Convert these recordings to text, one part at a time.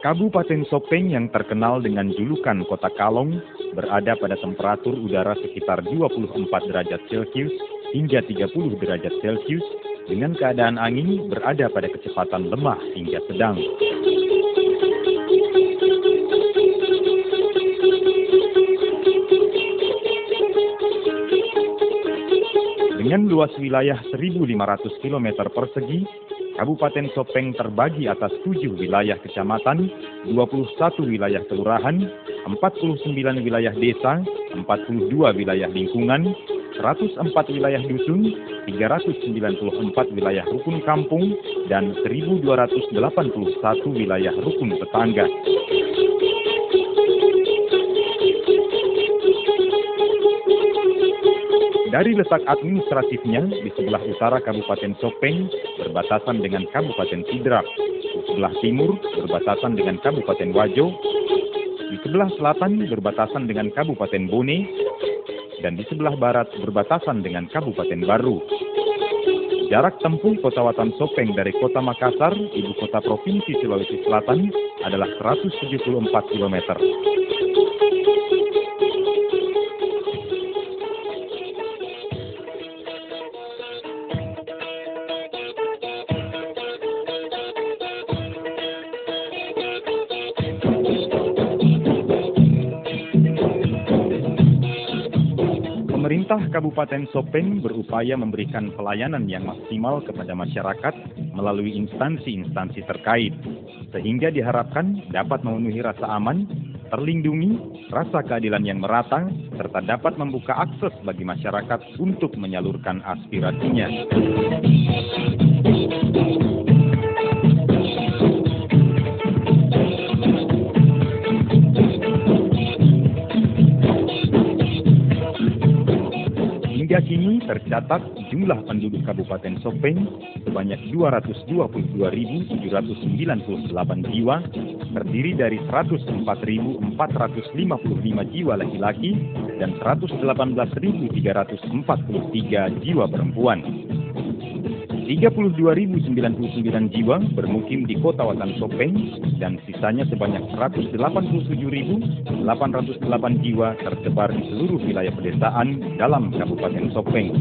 Kabupaten Sopeng yang terkenal dengan julukan Kota Kalong berada pada temperatur udara sekitar 24 derajat Celcius hingga 30 derajat Celcius dengan keadaan angin berada pada kecepatan lemah hingga sedang. Dengan luas wilayah 1.500 km persegi, Kabupaten Sopeng terbagi atas 7 wilayah kecamatan, 21 wilayah kelurahan, 49 wilayah desa, 42 wilayah lingkungan, 104 wilayah dusun, 394 wilayah rukun kampung, dan 1.281 wilayah rukun tetangga. Dari letak administratifnya, di sebelah utara Kabupaten Sopeng berbatasan dengan Kabupaten Sidrap, di sebelah timur berbatasan dengan Kabupaten Wajo, di sebelah selatan berbatasan dengan Kabupaten Bone, dan di sebelah barat berbatasan dengan Kabupaten Baru. Jarak tempuh Kota Watan Sopeng dari Kota Makassar, ibu kota Provinsi Sulawesi Selatan, adalah 174 km. Pemerintah Kabupaten Sopeng berupaya memberikan pelayanan yang maksimal kepada masyarakat melalui instansi-instansi terkait, sehingga diharapkan dapat memenuhi rasa aman, terlindungi, rasa keadilan yang merata, serta dapat membuka akses bagi masyarakat untuk menyalurkan aspirasinya. Hingga kini tercatat jumlah penduduk Kabupaten Sopeng sebanyak 222.798 jiwa, terdiri dari 104.455 jiwa laki-laki dan 118.343 jiwa perempuan. 32.099 jiwa bermukim di Kota Watan Sopeng dan sisanya sebanyak 187.808 jiwa tersebar di seluruh wilayah pedesaan dalam Kabupaten Sopeng.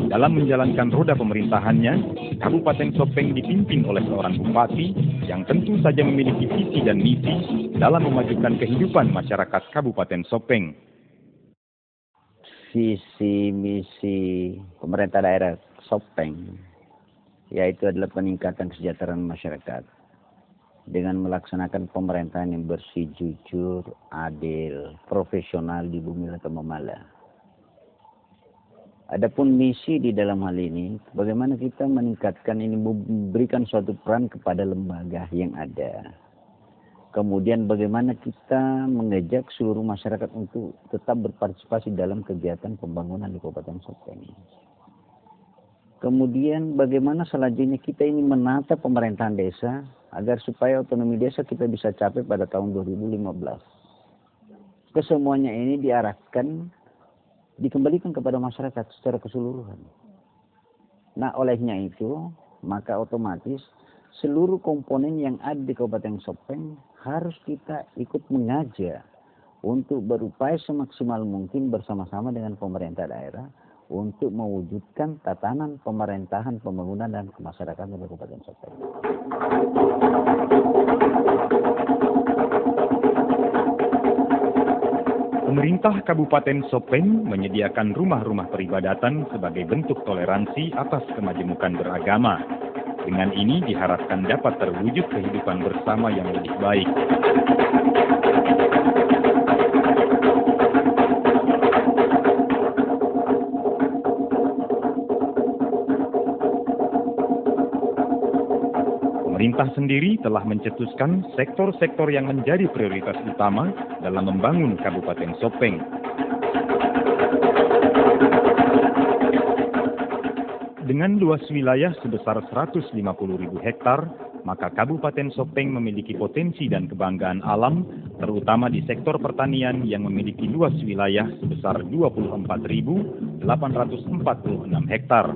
Dalam menjalankan roda pemerintahannya, Kabupaten Sopeng dipimpin oleh seorang bupati yang tentu saja memiliki visi dan misi dalam memajukan kehidupan masyarakat Kabupaten Sopeng. Visi misi pemerintah daerah Sopeng yaitu adalah peningkatan kesejahteraan masyarakat dengan melaksanakan pemerintahan yang bersih, jujur, adil, profesional di bumi rata memala. Adapun misi di dalam hal ini, bagaimana kita meningkatkan ini, memberikan suatu peran kepada lembaga yang ada. Kemudian bagaimana kita mengajak seluruh masyarakat untuk tetap berpartisipasi dalam kegiatan pembangunan di Kabupaten Sopeng. Kemudian bagaimana selanjutnya kita ini menata pemerintahan desa agar supaya otonomi desa kita bisa capai pada tahun 2015. Kesemuanya ini diarahkan dikembalikan kepada masyarakat secara keseluruhan. Nah, olehnya itu, maka otomatis seluruh komponen yang ada di Kabupaten Sopeng harus kita ikut mengajak untuk berupaya semaksimal mungkin bersama-sama dengan pemerintah daerah untuk mewujudkan tatanan pemerintahan, pembangunan, dan kemasyarakatan di Kabupaten Sopeng. Pemerintah Kabupaten Sopeng menyediakan rumah-rumah peribadatan sebagai bentuk toleransi atas kemajemukan beragama. Dengan ini diharapkan dapat terwujud kehidupan bersama yang lebih baik. Pemerintah sendiri telah mencetuskan sektor-sektor yang menjadi prioritas utama dalam membangun Kabupaten Sopeng. Dengan luas wilayah sebesar 150.000 hektar, maka Kabupaten Sopeng memiliki potensi dan kebanggaan alam, terutama di sektor pertanian yang memiliki luas wilayah sebesar 24.846 hektar.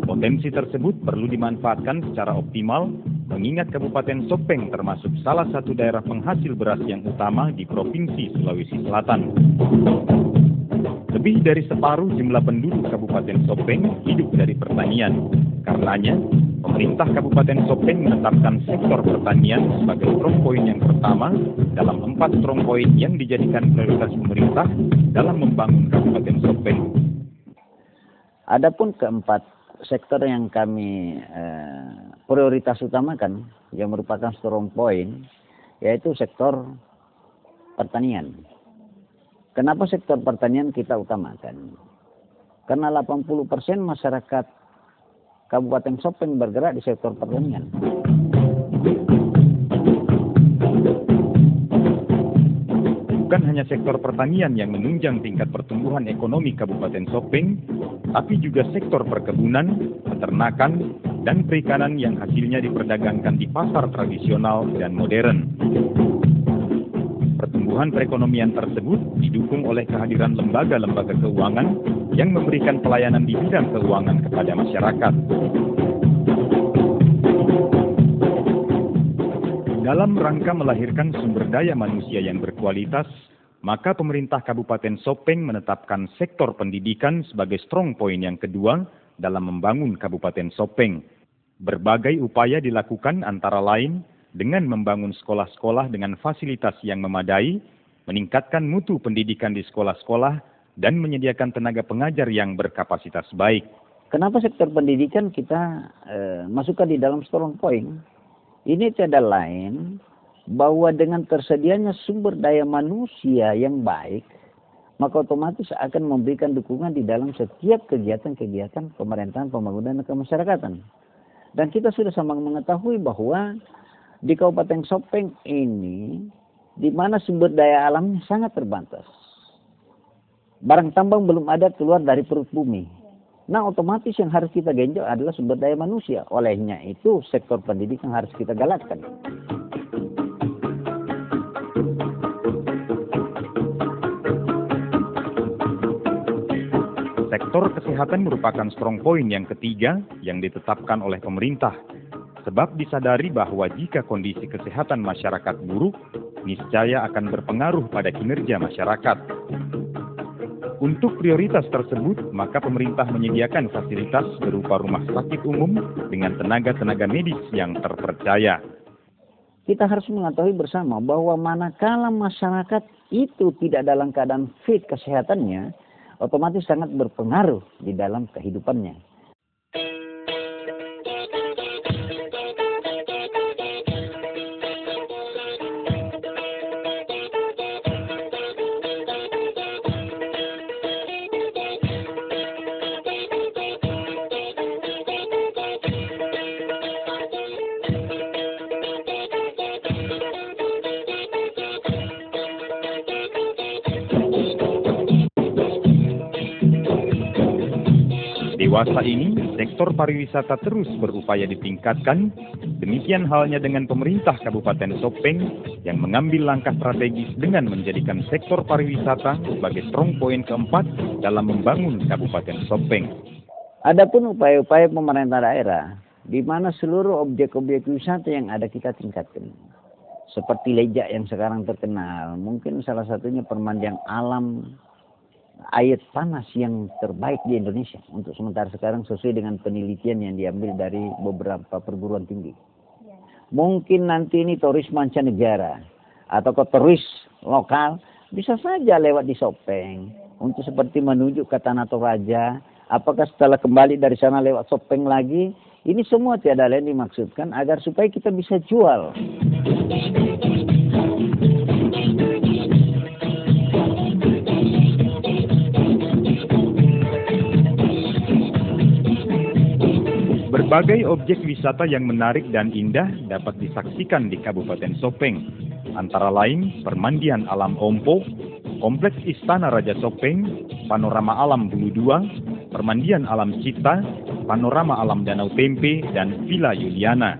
Potensi tersebut perlu dimanfaatkan secara optimal, mengingat Kabupaten Sopeng termasuk salah satu daerah penghasil beras yang utama di Provinsi Sulawesi Selatan. Lebih dari separuh jumlah penduduk Kabupaten Sopeng hidup dari pertanian. Karenanya, pemerintah Kabupaten Sopeng menetapkan sektor pertanian sebagai strong point yang pertama dalam 4 strong point yang dijadikan prioritas pemerintah dalam membangun Kabupaten Sopeng. Adapun keempat sektor yang kami prioritas utamakan yang merupakan strong point yaitu sektor pertanian. Kenapa sektor pertanian kita utamakan? Karena 80% masyarakat Kabupaten Sopeng bergerak di sektor pertanian. Bukan hanya sektor pertanian yang menunjang tingkat pertumbuhan ekonomi Kabupaten Sopeng, tapi juga sektor perkebunan, peternakan, dan perikanan yang hasilnya diperdagangkan di pasar tradisional dan modern. Pertumbuhan perekonomian tersebut didukung oleh kehadiran lembaga-lembaga keuangan yang memberikan pelayanan di bidang keuangan kepada masyarakat. Dalam rangka melahirkan sumber daya manusia yang berkualitas, maka pemerintah Kabupaten Sopeng menetapkan sektor pendidikan sebagai strong point yang kedua dalam membangun Kabupaten Sopeng. Berbagai upaya dilakukan antara lain dengan membangun sekolah-sekolah dengan fasilitas yang memadai, meningkatkan mutu pendidikan di sekolah-sekolah, dan menyediakan tenaga pengajar yang berkapasitas baik. Kenapa sektor pendidikan kita masukkan di dalam strong point? Ini tiada lain bahwa dengan tersedianya sumber daya manusia yang baik, maka otomatis akan memberikan dukungan di dalam setiap kegiatan-kegiatan pemerintahan, pembangunan, dan kemasyarakatan. Dan kita sudah sama mengetahui bahwa di Kabupaten Sopeng ini, di mana sumber daya alamnya sangat terbatas. Barang tambang belum ada keluar dari perut bumi. Nah, otomatis yang harus kita genjot adalah sumber daya manusia. Olehnya itu, sektor pendidikan harus kita galakkan. Sektor kesehatan merupakan strong point yang ketiga yang ditetapkan oleh pemerintah. Sebab disadari bahwa jika kondisi kesehatan masyarakat buruk, niscaya akan berpengaruh pada kinerja masyarakat. Untuk prioritas tersebut, maka pemerintah menyediakan fasilitas berupa rumah sakit umum dengan tenaga-tenaga medis yang terpercaya. Kita harus mengetahui bersama bahwa manakala masyarakat itu tidak dalam keadaan fit kesehatannya, otomatis sangat berpengaruh di dalam kehidupannya. Dewasa ini, sektor pariwisata terus berupaya ditingkatkan. Demikian halnya dengan pemerintah Kabupaten Sopeng yang mengambil langkah strategis dengan menjadikan sektor pariwisata sebagai strong point keempat dalam membangun Kabupaten Sopeng. Adapun upaya-upaya pemerintah daerah, di mana seluruh objek-objek wisata yang ada kita tingkatkan. Seperti Lejak yang sekarang terkenal, mungkin salah satunya permandian alam air panas yang terbaik di Indonesia untuk sementara sekarang sesuai dengan penelitian yang diambil dari beberapa perguruan tinggi. Mungkin nanti ini turis mancanegara atau turis lokal Bisa saja lewat di Sopeng untuk seperti menuju ke Tanah Toraja. Apakah setelah kembali dari sana lewat Sopeng lagi? Ini semua tiada lain dimaksudkan agar supaya kita bisa jual. Berbagai objek wisata yang menarik dan indah dapat disaksikan di Kabupaten Sopeng. Antara lain permandian alam Ompo, kompleks Istana Raja Sopeng, panorama alam Bulu Dua, permandian alam Cita, panorama alam Danau Tempe, dan Villa Yuliana.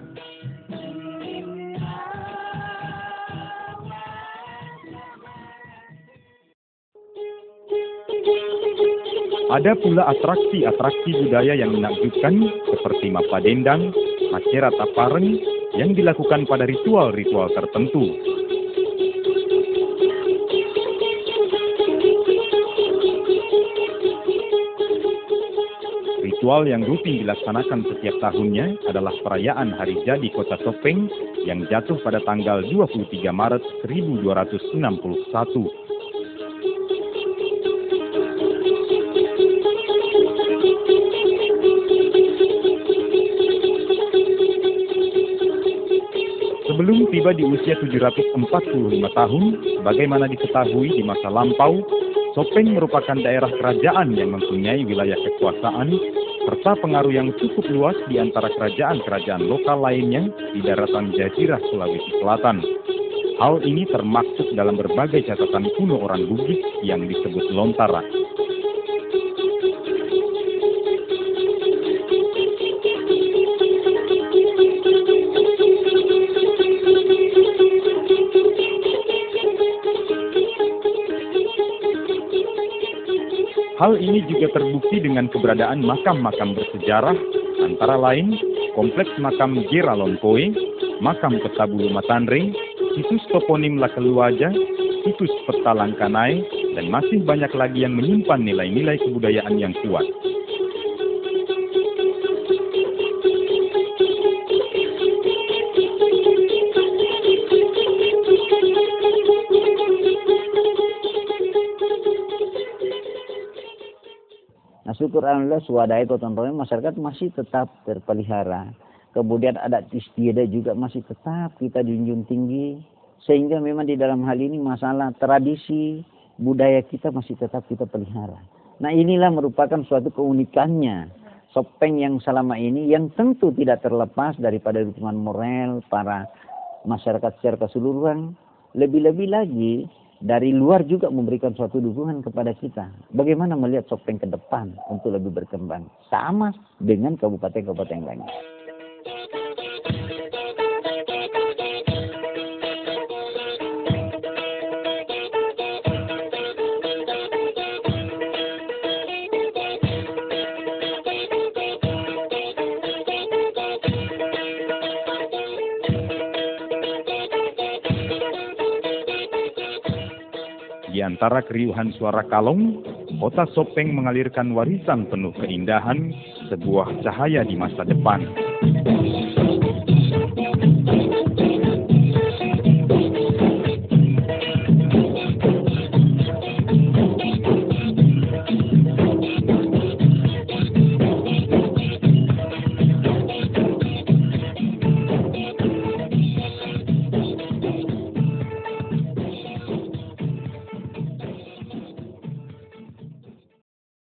Ada pula atraksi-atraksi budaya yang menakjubkan seperti Mapa Dendang, Hakera Tapareng yang dilakukan pada ritual-ritual tertentu. Ritual yang rutin dilaksanakan setiap tahunnya adalah perayaan Hari Jadi Kota Sopeng yang jatuh pada tanggal 23 Maret 1261. Sebelum tiba di usia 745 tahun, sebagaimana diketahui di masa lampau, Sopeng merupakan daerah kerajaan yang mempunyai wilayah kekuasaan serta pengaruh yang cukup luas di antara kerajaan-kerajaan lokal lainnya di daratan Jazirah Sulawesi Selatan. Hal ini termaktub dalam berbagai catatan kuno orang Bugis yang disebut Lontara. Hal ini juga terbukti dengan keberadaan makam-makam bersejarah, antara lain kompleks makam Geralonkoe, makam Peta Bulu Matanre, situs toponim Lakeluaja, situs Peta Langkanai, dan masih banyak lagi yang menyimpan nilai-nilai kebudayaan yang kuat. Syukur alhamdulillah swadaya gotong royong masyarakat masih tetap terpelihara. Kemudian adat istiadat juga masih tetap kita junjung tinggi. Sehingga memang di dalam hal ini masalah tradisi budaya kita masih tetap kita pelihara. Nah inilah merupakan suatu keunikannya Sopeng yang selama ini yang tentu tidak terlepas daripada dukungan moral para masyarakat secara keseluruhan. Lebih-lebih lagi dari luar juga memberikan suatu dukungan kepada kita. Bagaimana melihat Sopeng ke depan untuk lebih berkembang. Sama dengan kabupaten-kabupaten lain. Di antara keriuhan suara kalong, kota Sopeng mengalirkan warisan penuh keindahan, sebuah cahaya di masa depan.